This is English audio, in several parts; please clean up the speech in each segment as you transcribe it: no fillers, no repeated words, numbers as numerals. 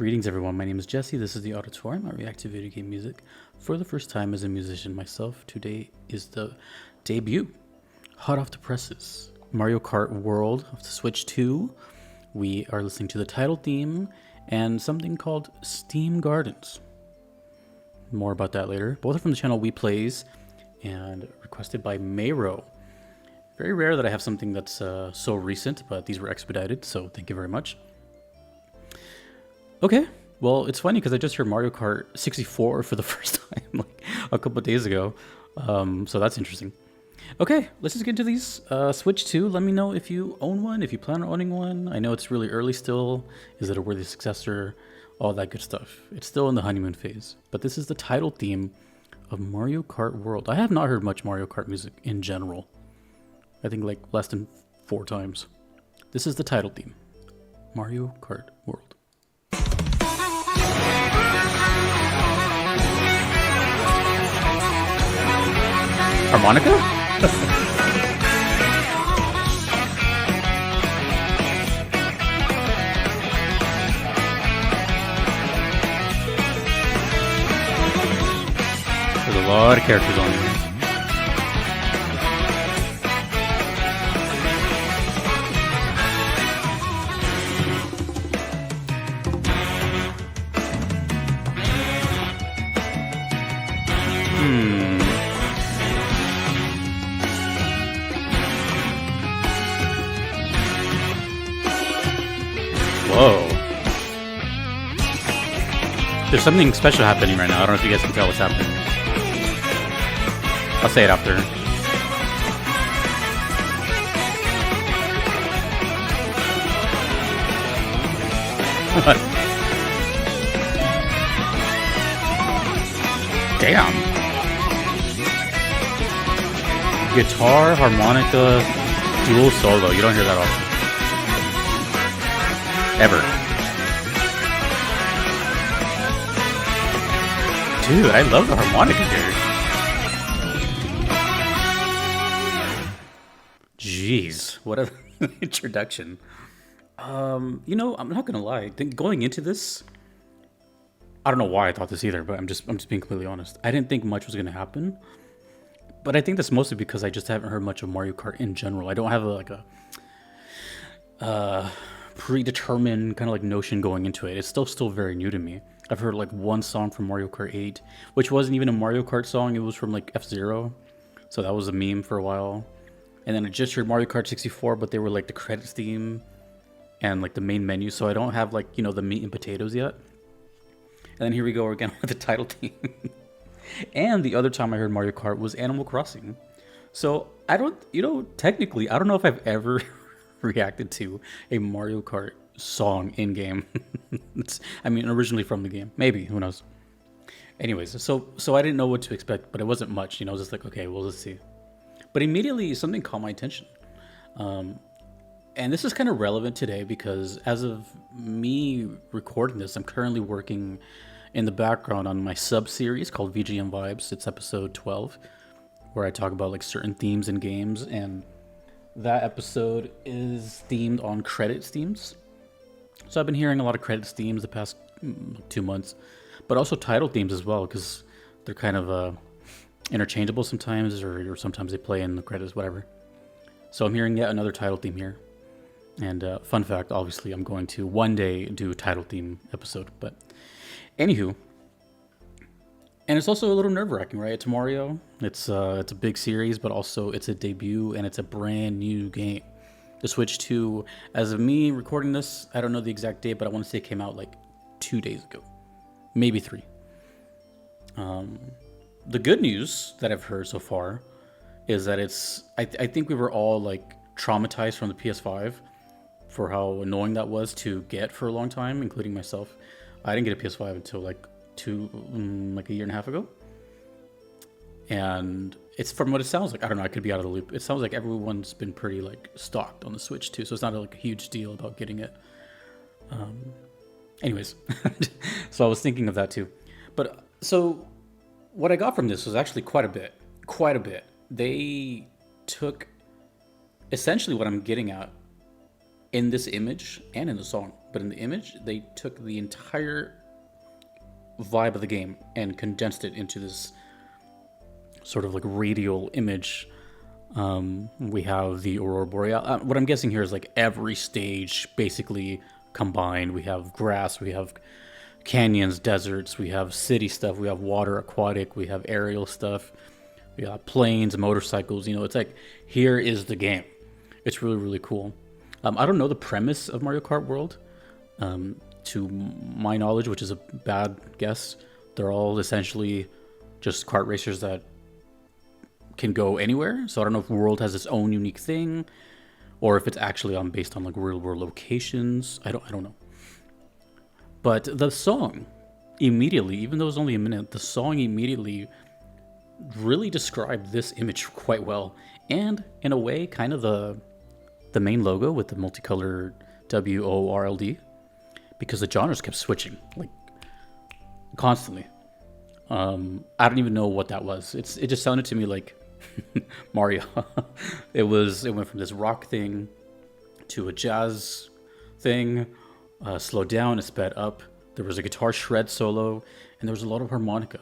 Greetings, everyone. My name is Jesse. This is the Auditorium. I react to video game music for the first time as a musician myself. Today is the debut, hot off the presses, Mario Kart World of the Switch 2. We are listening to the title theme and something called Steam Gardens. More about that later. Both are from the channel We Plays and requested by Mayro. Very rare that I have something that's so recent, but these were expedited, so thank you very much. Okay, well, it's funny because I just heard Mario Kart 64 for the first time, like a couple of days ago. So that's interesting. Okay, let's just get into these. Switch 2, let me know if you own one, if you plan on owning one. I know it's really early still. Is it a worthy successor? All that good stuff. It's still in the honeymoon phase. But this is the title theme of Mario Kart World. I have not heard much Mario Kart music in general. I think like less than 4 times. This is the title theme. Mario Kart World. Harmonica? There's a lot of characters on here. Whoa. There's something special happening right now. I don't know if you guys can tell what's happening. I'll say it after. Damn. Guitar, harmonica, dual solo. You don't hear that often. Ever. Dude, I love the harmonica here. Jeez, what an introduction. You know, I'm not gonna lie. Going into this, I don't know why I thought this either, but I'm just being completely honest. I didn't think much was gonna happen, but I think that's mostly because I just haven't heard much of Mario Kart in general. I don't have a predetermined kind of like notion going into it. It's still very new to me. I've heard like one song from Mario Kart 8, which wasn't even a Mario Kart song. It was from like F-Zero, so that was a meme for a while. And then I just heard Mario Kart 64, but they were like the credits theme and like the main menu, so I don't have like, you know, the meat and potatoes yet. And then here we go again with the title theme. And the other time I heard Mario Kart was Animal Crossing. So I don't, you know, technically I don't know if I've ever reacted to a Mario Kart song in game. I mean, originally from the game. Maybe, who knows. Anyways, so I didn't know what to expect, but it wasn't much, you know, just like, okay, well, let's see. But immediately something caught my attention. And this is kind of relevant today because as of me recording this, I'm currently working in the background on my sub-series called VGM Vibes. It's episode 12, where I talk about like certain themes in games, and that episode is themed on credits themes. So I've been hearing a lot of credits themes the past 2 months, but also title themes as well, because they're kind of interchangeable sometimes, or sometimes they play in the credits, whatever. So I'm hearing yet another title theme here. And fun fact, obviously, I'm going to one day do a title theme episode. But anywho, and it's also a little nerve-wracking, right? It's Mario. It's a big series, but also it's a debut and it's a brand new game. The Switch 2, as of me recording this, I don't know the exact date, but I want to say it came out like 2 days ago, maybe 3. The good news that I've heard so far is that it's. I think we were all like traumatized from the PS5 for how annoying that was to get for a long time, including myself. I didn't get a PS5 until like a year and a half ago. And it's from what it sounds like. I don't know. I could be out of the loop. It sounds like everyone's been pretty like stocked on the Switch too, so it's not like a huge deal about getting it. Anyways, so I was thinking of that too. But so what I got from this was actually quite a bit. They took essentially what I'm getting at in this image and in the song. but in the image, they took the entire vibe of the game and condensed it into this sort of like radial image. We have the Aurora Boreal. What I'm guessing here is like every stage basically combined. We have grass, we have canyons, deserts, we have city stuff, we have water, aquatic, we have aerial stuff, we got planes, motorcycles. You know, it's like, here is the game. It's really, really cool. I don't know the premise of Mario Kart World. To my knowledge, which is a bad guess, they're all essentially just kart racers that can go anywhere. So I don't know if World has its own unique thing, or if it's actually based on like real world locations. I don't know. But the song immediately, even though it was only a minute, the song immediately really described this image quite well, and in a way, kind of the main logo with the multicolored WORLD, because the genres kept switching like constantly. I don't even know what that was. It just sounded to me like Mario. It went from this rock thing to a jazz thing, slowed down, it sped up. There was a guitar shred solo, and there was a lot of harmonica.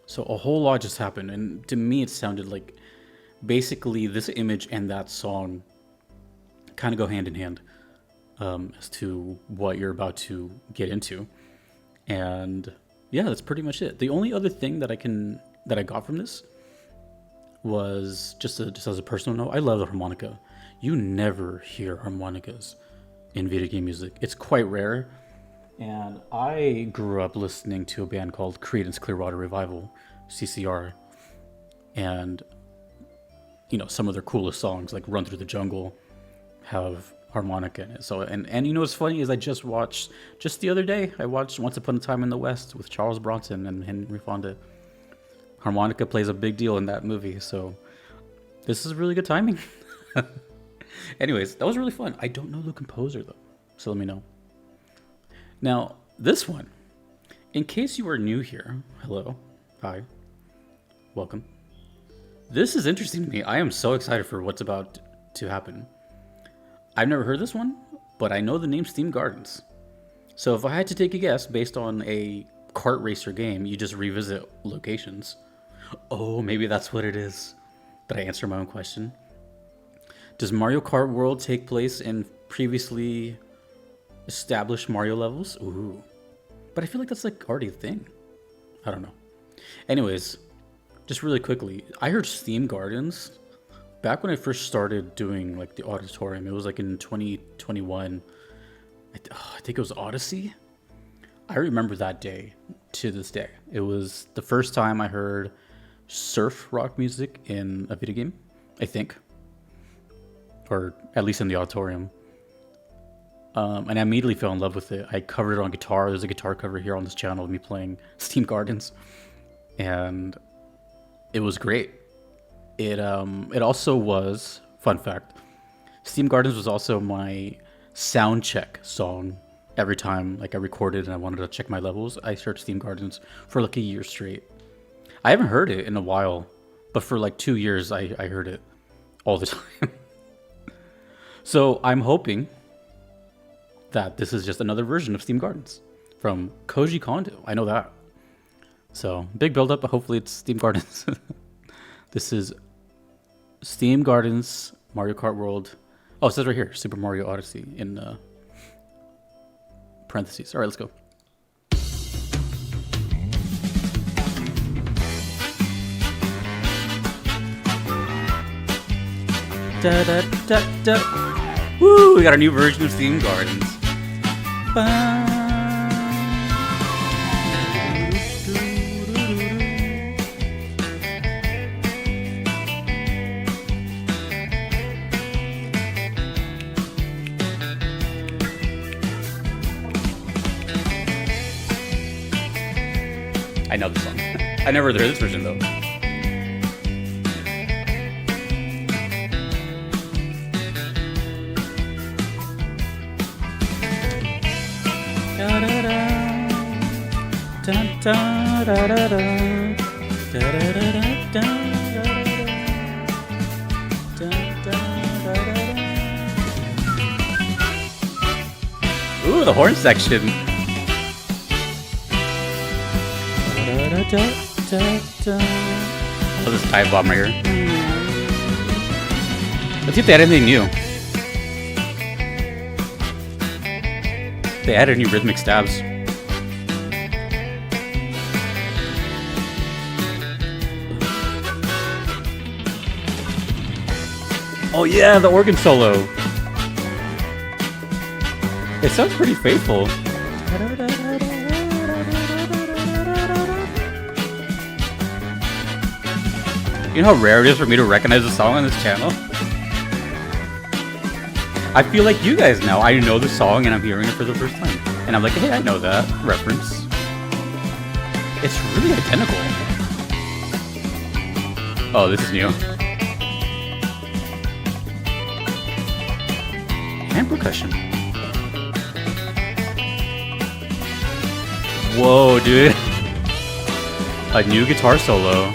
So a whole lot just happened, and to me it sounded like basically this image and that song kind of go hand in hand, as to what you're about to get into. And yeah, that's pretty much it. The only other thing that I got from this was just as a personal note, I love the harmonica. You never hear harmonicas in video game music. It's quite rare. And I grew up listening to a band called Creedence Clearwater Revival, CCR. And, you know, some of their coolest songs, like Run Through the Jungle, have harmonica in it. So, and you know what's funny is just the other day, I watched Once Upon a Time in the West with Charles Bronson and Henry Fonda. Harmonica plays a big deal in that movie, so this is really good timing. Anyways, that was really fun. I don't know the composer though, so let me know. Now, this one, in case you are new here, hello, hi, welcome. This is interesting to me. I am so excited for what's about to happen. I've never heard this one, but I know the name Steam Gardens. So if I had to take a guess based on a kart racer game, you just revisit locations. Oh, maybe that's what it is. Did I answer my own question? Does Mario Kart World take place in previously established Mario levels? Ooh. But I feel like that's like already a thing. I don't know. Anyways, just really quickly, I heard Steam Gardens back when I first started doing like the auditorium. It was like in 2021. I think it was Odyssey. I remember that day to this day. It was the first time I heard surf rock music in a video game, I think. Or at least in the auditorium. And I immediately fell in love with it. I covered it on guitar. There's a guitar cover here on this channel of me playing Steam Gardens. And it was great. It also was, fun fact, Steam Gardens was also my sound check song. Every time like I recorded and I wanted to check my levels, I searched Steam Gardens for like a year straight. I haven't heard it in a while, but for like 2 years I heard it all the time. So I'm hoping that this is just another version of Steam Gardens from Koji Kondo. I know that. So big build up, but hopefully it's Steam Gardens. This is Steam Gardens Mario Kart World. Oh, it says right here, Super Mario Odyssey in parentheses. All right, let's go. Da da da da. Woo! We got a new version of Steam Gardens. I know the song. I never heard this version though. Ooh, the horn section. Oh, this dive bomb right here. Let's see if they add anything new. They added new rhythmic stabs. Oh yeah, the organ solo. It sounds pretty faithful. You know how rare it is for me to recognize a song on this channel? I feel like you guys now. I know the song and I'm hearing it for the first time. And I'm like, hey, I know that reference. It's really identical. Oh, this is new. Hand percussion. Whoa, dude. A new guitar solo.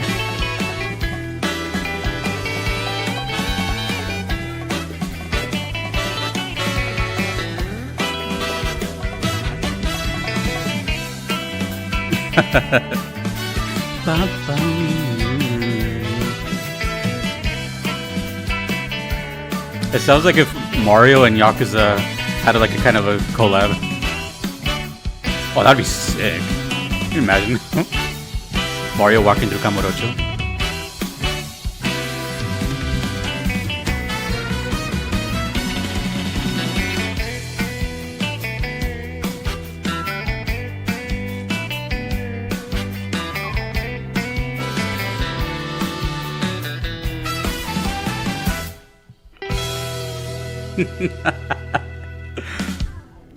It sounds like if Mario and Yakuza had like a kind of a collab. Oh, that'd be sick. Can you imagine? Mario walking through Kamurocho.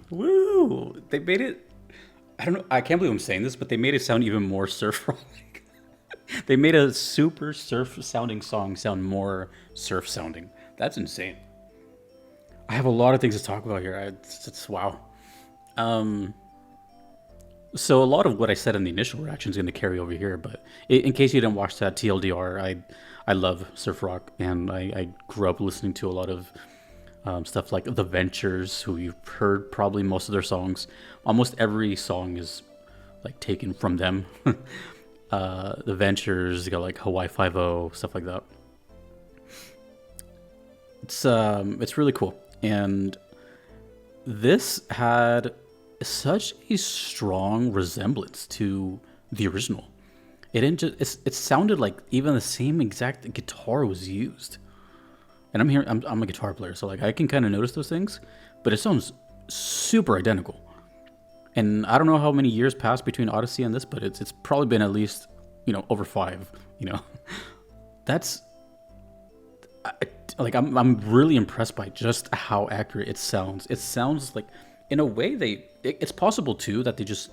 Woo! They made it. I don't know. I can't believe I'm saying this, but they made it sound even more surf rock. They made a super surf sounding song sound more surf sounding. That's insane. I have a lot of things to talk about here. It's wow. So a lot of what I said in the initial reaction is going to carry over here, but in case you didn't watch that TLDR, I love surf rock, and I grew up listening to a lot of stuff like The Ventures, who you've heard probably most of their songs. Almost every song is like taken from them. The Ventures, you got like Hawaii 5-0, stuff like that. It's really cool, and this had such a strong resemblance to the original. It didn't just. It sounded like even the same exact guitar was used. And I'm a guitar player, so like I can kind of notice those things, but it sounds super identical. And I don't know how many years passed between Odyssey and this, but it's probably been at least, over 5. That's I'm really impressed by just how accurate it sounds. It sounds like, in a way, it's possible too that they just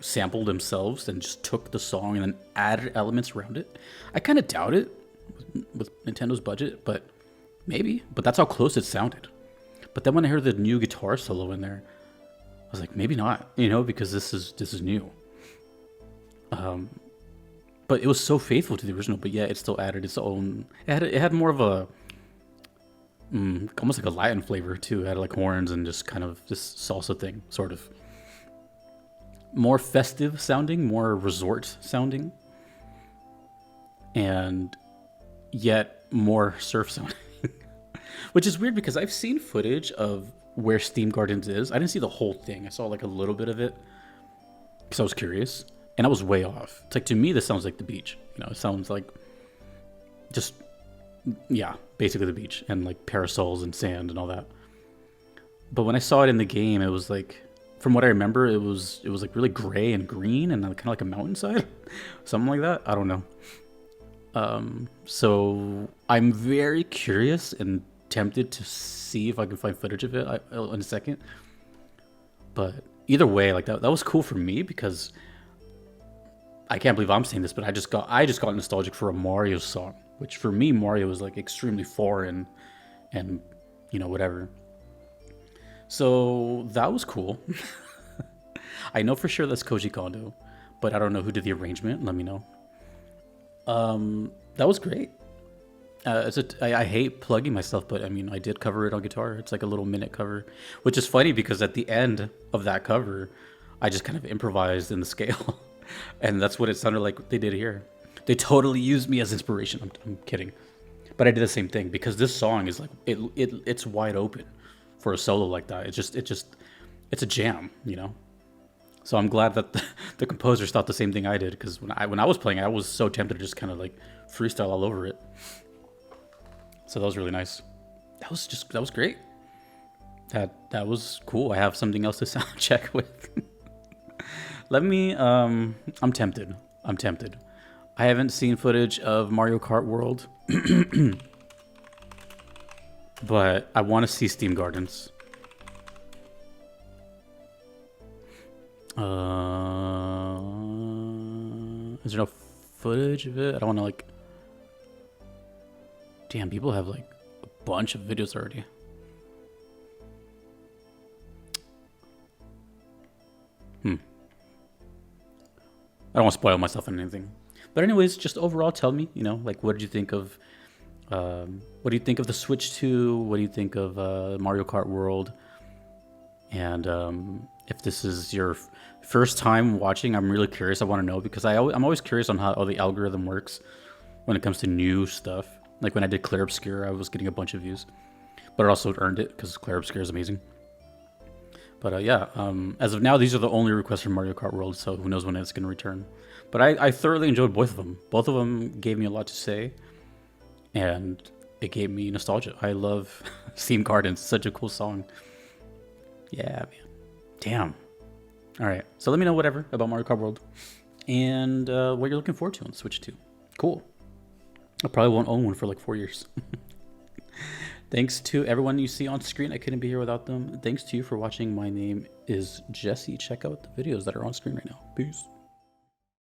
sampled themselves and just took the song and then added elements around it. I kind of doubt it with Nintendo's budget, but maybe. But that's how close it sounded. But then when I heard the new guitar solo in there, I was like, maybe not, because this is new. But it was so faithful to the original, but yeah, it still added its own. It had more of a almost like a Latin flavor too. It had like horns and just kind of this salsa thing, sort of. More festive sounding, more resort sounding, and yet more surf sounding. Which is weird because I've seen footage of where Steam Gardens is. I didn't see the whole thing. I saw like a little bit of it because I was curious, and I was way off. It's like, to me, this sounds like the beach. It sounds like just, yeah, basically the beach and like parasols and sand and all that. But when I saw it in the game, it was like, from what I remember, it was like really gray and green and kind of like a mountainside, something like that. I don't know. So I'm very curious and tempted to see if I can find footage of it in a second. But either way, like that was cool for me, because I can't believe I'm saying this, but I just got nostalgic for a Mario song, which for me, Mario was like extremely foreign and whatever. So that was cool. I know for sure that's Koji Kondo, but I don't know who did the arrangement. Let me know. That was great. I hate plugging myself, but I mean, I did cover it on guitar. It's like a little minute cover, which is funny because at the end of that cover, I just kind of improvised in the scale, and that's what it sounded like they did here. They totally used me as inspiration. I'm kidding, but I did the same thing because this song is like it's wide open for a solo like that. It's a jam, you know. So I'm glad that the composers thought the same thing I did because when I was playing, I was so tempted to just kind of like freestyle all over it. So that was really nice. That was great. That was cool. I have something else to sound check with. Let me I'm tempted. I'm tempted. I haven't seen footage of Mario Kart World, but I want to see Steam Gardens. Is there no footage of it? I don't want to like. Damn, people have like a bunch of videos already. I don't want to spoil myself on anything. But anyways, just overall, tell me, you know, like what did you think of what do you think of the Switch 2? What do you think of Mario Kart World? And if this is your first time watching, I'm really curious. I want to know because I'm always curious on how the algorithm works when it comes to new stuff. Like when I did Clear Obscure, I was getting a bunch of views, but it also earned it because Clear Obscure is amazing. But yeah, as of now, these are the only requests from Mario Kart World, so who knows when it's going to return. But I thoroughly enjoyed both of them. Both of them gave me a lot to say, and it gave me nostalgia. I love Steam Gardens. Such a cool song. Yeah, man. Damn. All right. So let me know whatever about Mario Kart World and what you're looking forward to on Switch 2. Cool. I probably won't own one for like 4 years. Thanks to everyone you see on screen. I couldn't be here without them. Thanks to you for watching. My name is Jesse. Check out the videos that are on screen right now. Peace.